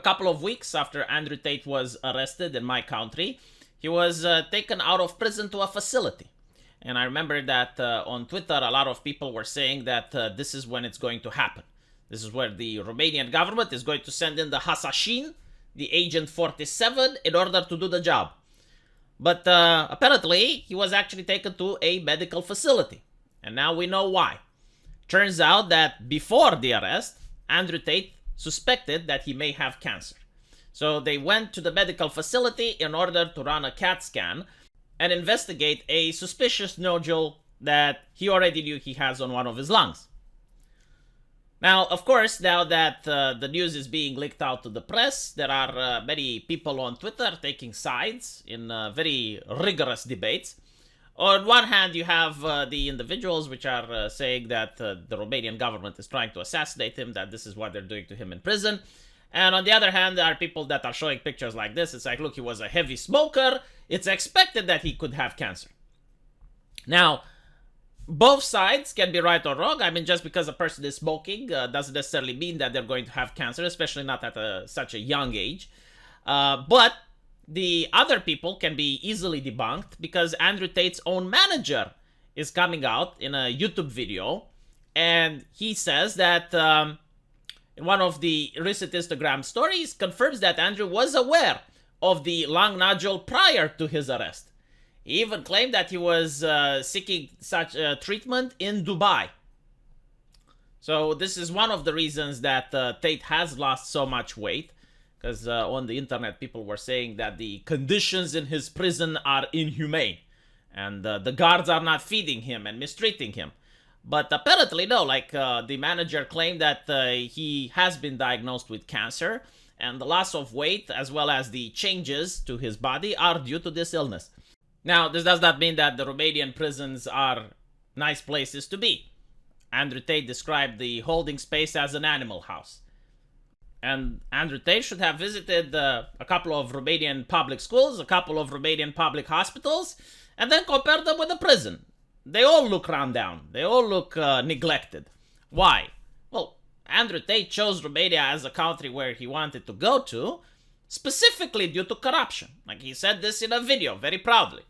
couple of weeks after Andrew Tate was arrested in my country, he was taken out of prison to a facility. And I remember that on Twitter, a lot of people were saying that this is when it's going to happen. This is where the Romanian government is going to send in the Hasashin, the Agent 47, in order to do the job. But apparently, he was actually taken to a medical facility. And now we know why. Turns out that before the arrest, Andrew Tate suspected that he may have cancer. So they went to the medical facility in order to run a CAT scan and investigate a suspicious nodule that he already knew he has on one of his lungs. Now, of course, now that the news is being leaked out to the press, there are many people on Twitter taking sides in very rigorous debates. On one hand, you have the individuals which are saying that the Romanian government is trying to assassinate him, that this is what they're doing to him in prison. And on the other hand, there are people that are showing pictures like this. It's like, look, he was a heavy smoker. It's expected that he could have cancer. Now, both sides can be right or wrong. I mean, just because a person is smoking doesn't necessarily mean that they're going to have cancer, especially not at such a young age. But the other people can be easily debunked because Andrew Tate's own manager is coming out in a YouTube video, and he says that in one of the recent Instagram stories confirms that Andrew was aware of the lung nodule prior to his arrest. He even claimed that he was seeking such treatment in Dubai. So this is one of the reasons that Tate has lost so much weight, because on the internet people were saying that the conditions in his prison are inhumane and the guards are not feeding him and mistreating him. But apparently no, like the manager claimed that he has been diagnosed with cancer, and the loss of weight as well as the changes to his body are due to this illness. Now, this does not mean that the Romanian prisons are nice places to be. Andrew Tate described the holding space as an animal house. And Andrew Tate should have visited a couple of Romanian public schools, a couple of Romanian public hospitals, and then compared them with a prison. They all look run down. They all look neglected. Why? Well, Andrew Tate chose Romania as a country where he wanted to go to, specifically due to corruption. Like he said this in a video, very proudly.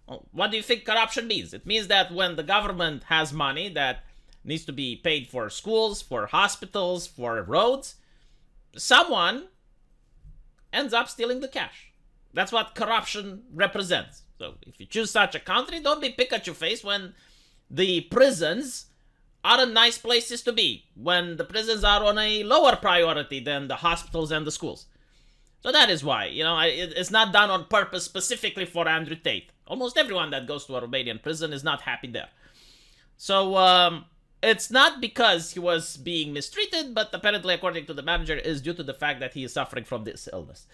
Well, what do you think corruption means? It means that when the government has money that needs to be paid for schools, for hospitals, for roads, someone ends up stealing the cash. That's what corruption represents. So if you choose such a country, don't be Pikachu face when the prisons aren't nice places to be, when the prisons are on a lower priority than the hospitals and the schools. So that is why, it's not done on purpose specifically for Andrew Tate. Almost everyone that goes to a Romanian prison is not happy there. So it's not because he was being mistreated, but apparently, according to the manager, is due to the fact that he is suffering from this illness.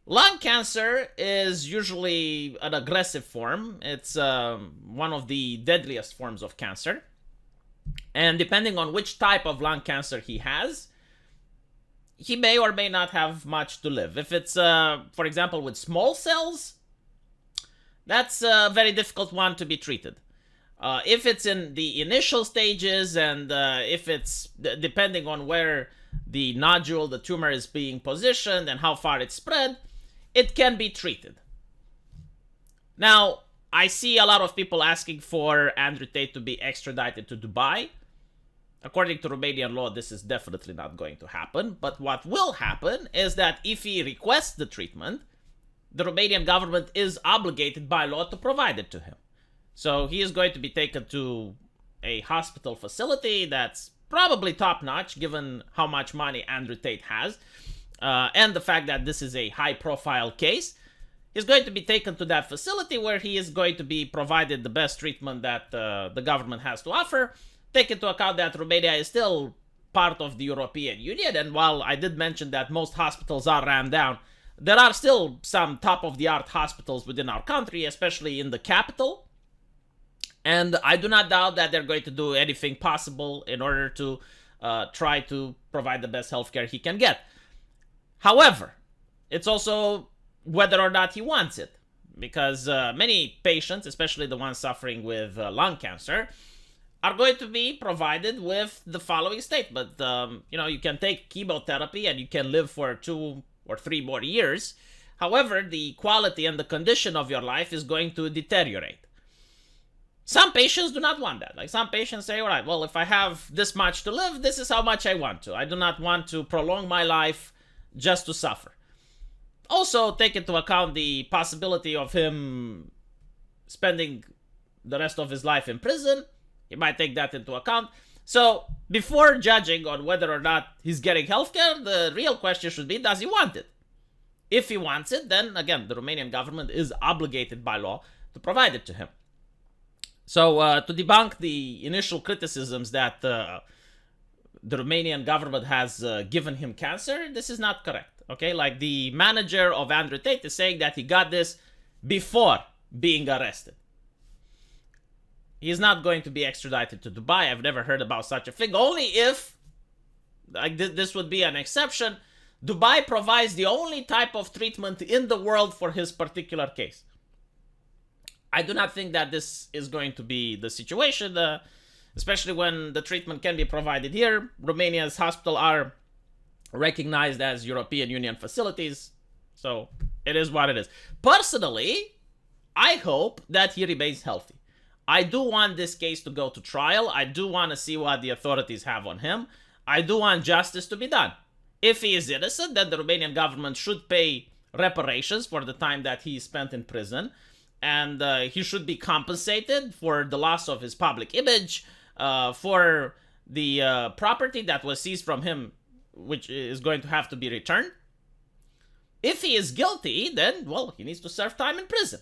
Lung cancer is usually an aggressive form. It's one of the deadliest forms of cancer. And depending on which type of lung cancer he has, he may or may not have much to live. If it's, for example, with small cells, that's a very difficult one to be treated. If it's in the initial stages and if it's depending on where the nodule, the tumor is being positioned and how far it's spread, it can be treated. Now, I see a lot of people asking for Andrew Tate to be extradited to Dubai. According to Romanian law, this is definitely not going to happen. But what will happen is that if he requests the treatment, the Romanian government is obligated by law to provide it to him. So he is going to be taken to a hospital facility that's probably top-notch, given how much money Andrew Tate has, and the fact that this is a high-profile case. He's going to be taken to that facility where he is going to be provided the best treatment that the government has to offer. Take into account that Romania is still part of the European Union, and while I did mention that most hospitals are ran down, there are still some top-of-the-art hospitals within our country, especially in the capital. And I do not doubt that they're going to do anything possible in order to try to provide the best healthcare he can get. However, it's also whether or not he wants it. Because many patients, especially the ones suffering with lung cancer, are going to be provided with the following statement. You can take chemotherapy and you can live for 2 or 3 more years. However, the quality and the condition of your life is going to deteriorate. Some patients do not want that. Like, some patients say, all right, well, if I have this much to live, this is how much I want to. I do not want to prolong my life just to suffer. Also, take into account the possibility of him spending the rest of his life in prison. You might take that into account. So, before judging on whether or not he's getting healthcare, the real question should be, does he want it? If he wants it, then, again, the Romanian government is obligated by law to provide it to him. So, to debunk the initial criticisms that the Romanian government has given him cancer, this is not correct. Okay, like the manager of Andrew Tate is saying that he got this before being arrested. He's not going to be extradited to Dubai. I've never heard about such a thing. Only if, like, this would be an exception. Dubai provides the only type of treatment in the world for his particular case. I do not think that this is going to be the situation, especially when the treatment can be provided here. Romania's hospitals are recognized as European Union facilities, so it is what it is. Personally, I hope that he remains healthy. I do want this case to go to trial. I do want to see what the authorities have on him. I do want justice to be done. If he is innocent, then the Romanian government should pay reparations for the time that he spent in prison, and he should be compensated for the loss of his public image, for the property that was seized from him, which is going to have to be returned. If he is guilty, then, well, he needs to serve time in prison,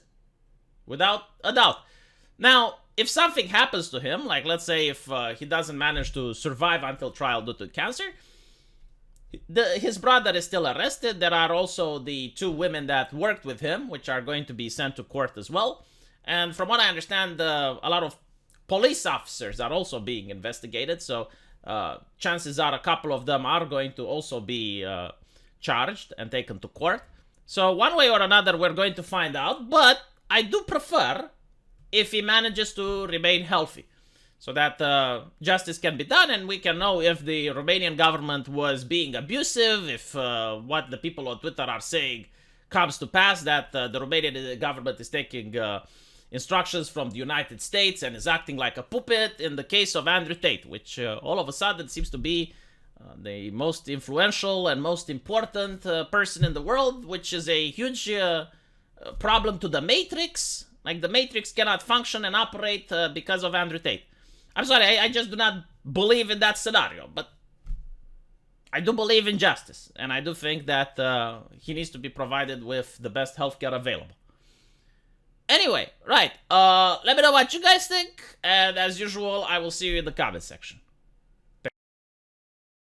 without a doubt. Now, if something happens to him, like let's say if he doesn't manage to survive until trial due to cancer, his brother is still arrested. There are also the 2 women that worked with him, which are going to be sent to court as well. And from what I understand, a lot of police officers are also being investigated. So chances are a couple of them are going to also be charged and taken to court. So one way or another, we're going to find out. But I do prefer if he manages to remain healthy, so that justice can be done and we can know if the Romanian government was being abusive, if what the people on Twitter are saying comes to pass, that the Romanian government is taking instructions from the United States and is acting like a puppet in the case of Andrew Tate, which all of a sudden seems to be the most influential and most important person in the world, which is a huge problem to the Matrix. Like, the Matrix cannot function and operate because of Andrew Tate. I'm sorry, I just do not believe in that scenario, but I do believe in justice, and I do think that he needs to be provided with the best healthcare available. Anyway, right, let me know what you guys think, and as usual, I will see you in the comment section.